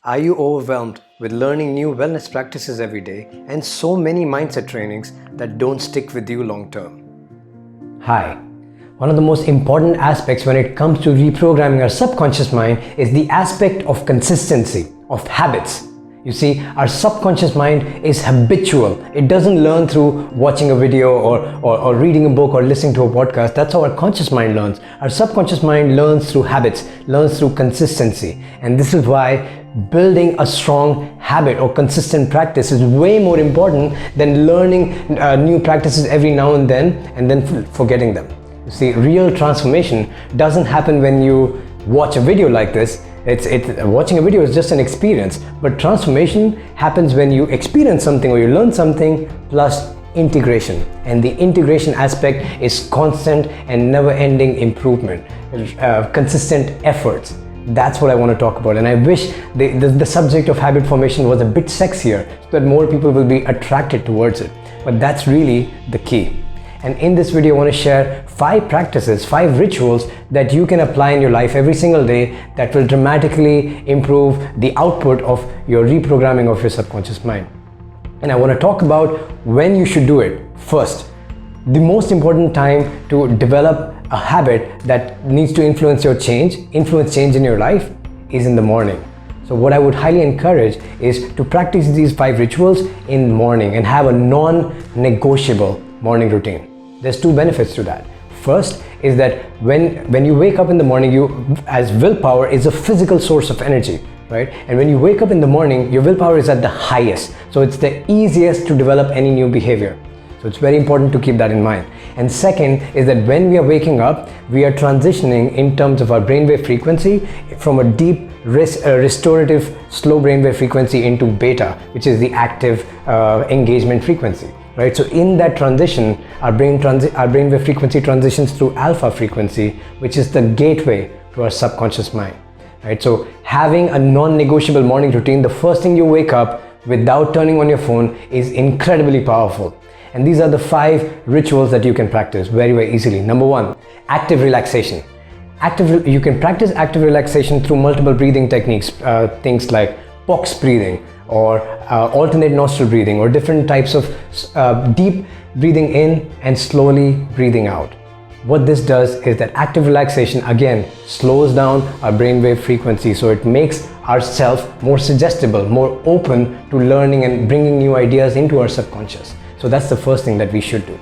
Are you overwhelmed with learning new wellness practices every day and so many mindset trainings that don't stick with you long term? Hi. One of the most important aspects when it comes to reprogramming our subconscious mind is the aspect of consistency, of habits. You see, our subconscious mind is habitual. It doesn't learn through watching a video or reading a book or listening to a podcast. That's how our conscious mind learns. Our subconscious mind learns through habits, learns through consistency. And this is why building a strong habit or consistent practice is way more important than learning new practices every now and then forgetting them. You see, real transformation doesn't happen when you watch a video like this. Watching a video is just an experience, but transformation happens when you experience something or you learn something plus integration. And the integration aspect is constant and never-ending improvement, consistent efforts. That's what I want to talk about, and I wish the subject of habit formation was a bit sexier so that more people will be attracted towards it. But that's really the key. And in this video, I want to share 5 practices, 5 rituals that you can apply in your life every single day that will dramatically improve the output of your reprogramming of your subconscious mind. And I want to talk about when you should do it. First, the most important time to develop a habit that needs to influence change in your life is in the morning. So what I would highly encourage is to practice these 5 rituals in the morning and have a non-negotiable morning routine. There's 2 benefits to that. First is that when you wake up in the morning, as willpower is a physical source of energy, right? And when you wake up in the morning, your willpower is at the highest. So it's the easiest to develop any new behavior. So it's very important to keep that in mind. And second is that when we are waking up, we are transitioning in terms of our brainwave frequency from a deep restorative slow brainwave frequency into beta, which is the active engagement frequency. Right, so in that transition, our brainwave frequency transitions through alpha frequency, which is the gateway to our subconscious mind. Right, so having a non-negotiable morning routine, the first thing you wake up without turning on your phone, is incredibly powerful. And these are the 5 rituals that you can practice very, very easily. Number 1, active relaxation. You can practice active relaxation through multiple breathing techniques, things like box breathing, or alternate nostril breathing, or different types of deep breathing in and slowly breathing out. What this does is that active relaxation again slows down our brainwave frequency, so it makes ourselves more suggestible, more open to learning and bringing new ideas into our subconscious. So that's the first thing that we should do.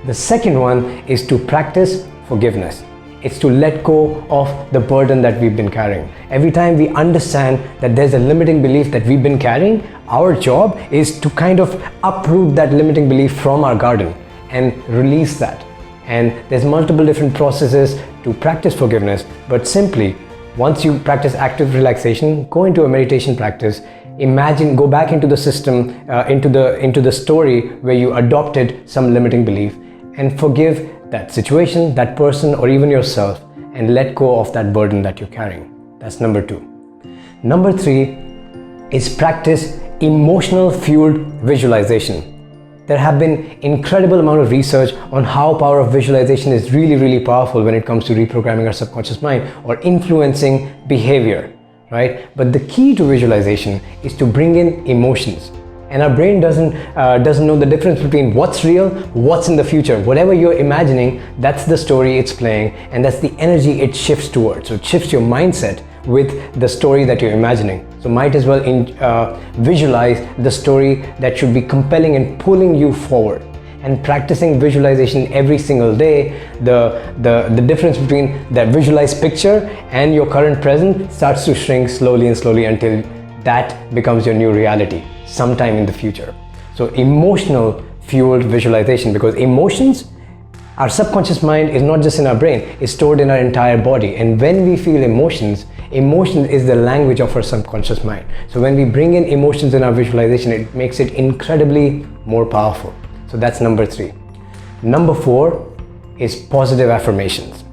The second one is to practice forgiveness. It's to let go of the burden that we've been carrying. Every time we understand that there's a limiting belief that we've been carrying, our job is to kind of uproot that limiting belief from our garden and release that. And there's multiple different processes to practice forgiveness, but simply, once you practice active relaxation, go into a meditation practice, go back into the system, into the story where you adopted some limiting belief, and forgive that situation, that person, or even yourself, and let go of that burden that you're carrying. That's number 2. Number 3 is practice emotional fueled visualization. There have been incredible amount of research on how power of visualization is really, really powerful when it comes to reprogramming our subconscious mind or influencing behavior, right? But the key to visualization is to bring in emotions. And our brain doesn't know the difference between what's real, what's in the future. Whatever you're imagining, that's the story it's playing, and that's the energy it shifts towards. So it shifts your mindset with the story that you're imagining. So might as well visualize the story that should be compelling and pulling you forward. And practicing visualization every single day, the difference between that visualized picture and your current present starts to shrink slowly and slowly until that becomes your new reality sometime in the future. So emotional fueled visualization, because emotions, our subconscious mind is not just in our brain, it's stored in our entire body. And when we feel emotions is the language of our subconscious mind. So when we bring in emotions in our visualization, it makes it incredibly more powerful. So that's number 3. Number 4 is positive affirmations.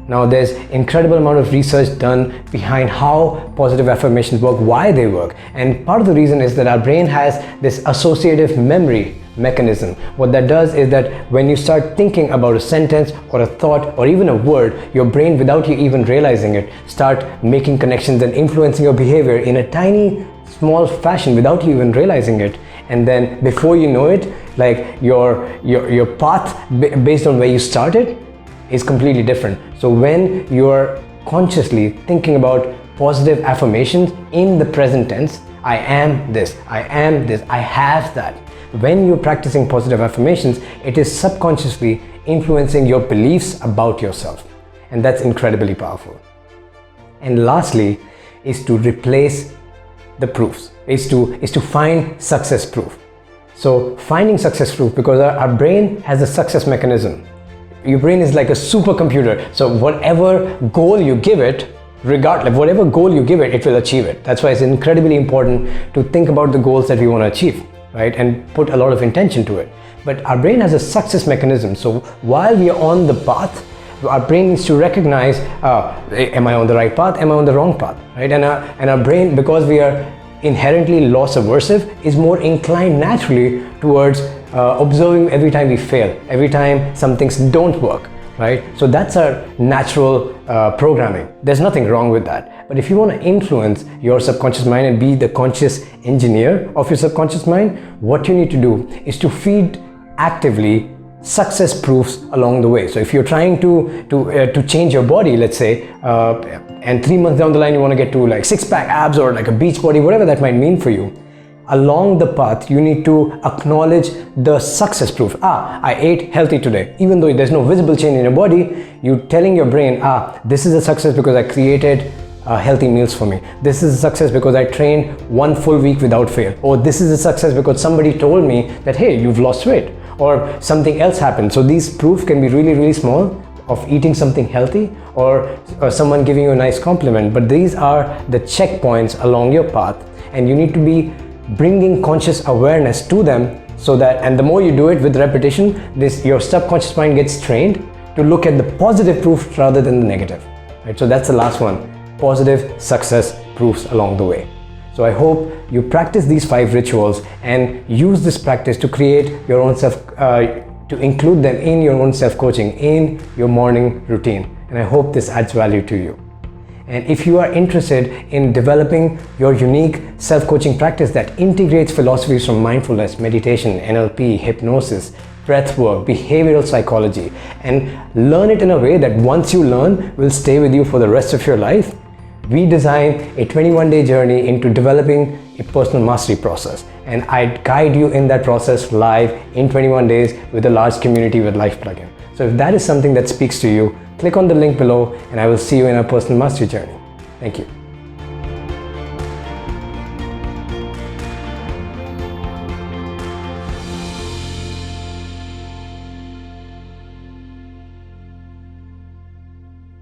Now there's incredible amount of research done behind how positive affirmations work, why they work. And part of the reason is that our brain has this associative memory mechanism. What that does is that when you start thinking about a sentence or a thought or even a word, your brain, without you even realizing it, start making connections and influencing your behavior in a tiny small fashion without you even realizing it. And then before you know it, like your path based on where you started is completely different. So when you're consciously thinking about positive affirmations in the present tense, I am this, I am this, I have that. When you're practicing positive affirmations, it is subconsciously influencing your beliefs about yourself. And that's incredibly powerful. And lastly is to replace the proofs, is to find success proof. So finding success proof, because our brain has a success mechanism. Your brain is like a supercomputer. So whatever goal you give it, regardless, whatever goal you give it, it will achieve it. That's why it's incredibly important to think about the goals that we want to achieve, right? And put a lot of intention to it. But our brain has a success mechanism. So while we are on the path, our brain needs to recognize, am I on the right path? Am I on the wrong path? Right? And our brain, because we are inherently loss aversive, is more inclined naturally towards observing every time we fail, every time some things don't work. Right? So that's our natural programming. There's nothing wrong with that. But if you want to influence your subconscious mind and be the conscious engineer of your subconscious mind, what you need to do is to feed actively success proofs along the way. So if you're trying to change your body, let's say, and 3 months down the line you want to get to like six-pack abs or like a beach body, whatever that might mean for you, along the path you need to acknowledge the success proof. I ate healthy today. Even though there's no visible change in your body, you're telling your brain, this is a success because I created healthy meals for me. This is a success because I trained 1 full week without fail. Or this is a success because somebody told me that, hey, you've lost weight, or something else happened. So these proofs can be really, really small, of eating something healthy or someone giving you a nice compliment. But these are the checkpoints along your path, and you need to be bringing conscious awareness to them, so that, and the more you do it with repetition, your subconscious mind gets trained to look at the positive proofs rather than the negative. Right? So that's the last one, positive success proofs along the way. So I hope you practice these 5 rituals and use this practice to create your own to include them in your own self-coaching, in your morning routine. And I hope this adds value to you. And if you are interested in developing your unique self-coaching practice that integrates philosophies from mindfulness, meditation, NLP, hypnosis, breathwork, behavioral psychology, and learn it in a way that once you learn will stay with you for the rest of your life, we design a 21-day journey into developing a personal mastery process. And I guide you in that process live in 21 days with a large community with Life Plugin. So if that is something that speaks to you, click on the link below and I will see you in our personal mastery journey. Thank you.